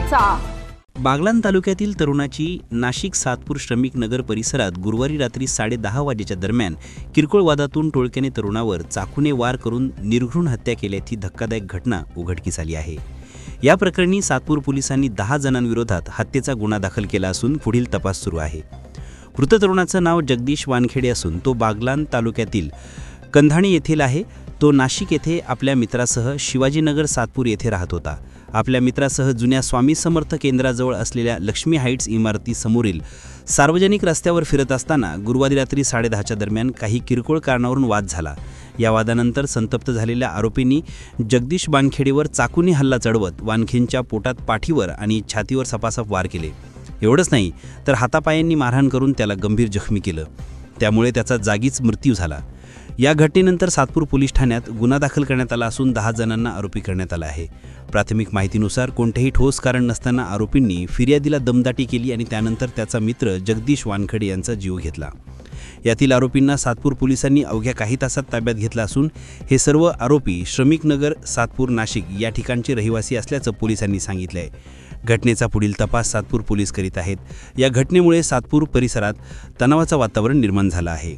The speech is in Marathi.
चर्चा। बागलाण तालुक्यातील तरुणाची नाशिक सातपूर श्रमिक नगर परिसरात गुरुवारी रात्री 10:30 वाजेच्या दरम्यान किरकोळ वादातून टोळक्याने तरुणावर चाकूने वार करून निर्घृण हत्या केल्याची धक्कादायक घटना उघडकीस आली आहे। या प्रकरणी सातपूर पोलिसांनी 10 जणांविरोधात हत्येचा गुन्हा दाखल केला असून पुढील तपास सुरू आहे। मृत तरुणाचं नाव जगदीश वानखेडे असून तो बागलाण तालुक्यातील कंधाणी येथील आहे। तो नाशिक येथे आपल्या मित्रासह शिवाजीनगर सातपूर येथे राहत होता। आपल्या मित्रासह जुन्या स्वामी समर्थ केंद्राजवळ असलेल्या लक्ष्मी हाईट्स इमारतीसमोरील सार्वजनिक रस्त्यावर फिरत असताना गुरुवारी रात्री 10:30च्या दरम्यान काही किरकोळ कारणावरून वाद झाला। या वादानंतर संतप्त झालेल्या आरोपींनी जगदीश वानखेडेवर चाकूने हल्ला चढवत वानखेंच्या पोटात, पाठीवर आणि छातीवर सपासप वार केले। एवढंच नाही तर हातापायांनी मारहाण करून त्याला गंभीर जखमी केलं। त्यामुळे त्याचा जागीच मृत्यू झाला। या घटनेनंतर सातपूर पोलीस ठाण्यात गुन्हा दाखल करण्यात आला असून 10 जणांना आरोपी करण्यात आला आहे। प्राथमिक माहितीनुसार कोणतेही ठोस कारण नसताना आरोपींनी फिर्यादीला दमदाटी केली आणि त्यानंतर त्याचा मित्र जगदीश वानखेडे यांचा जीव घेतला। यातील आरोपींना सातपूर पोलिसांनी अवघ्या काही तासात ताब्यात घेतलं असून हे सर्व आरोपी श्रमिक नगर सातपूर नाशिक या ठिकाणचे रहिवासी असल्याचं पोलिसांनी सांगितलं आहे। घटनेचा पुढील तपास सातपूर पोलीस करीत आहेत। या घटनेमुळे सातपूर परिसरात तणावाचं वातावरण निर्माण झालं आहे।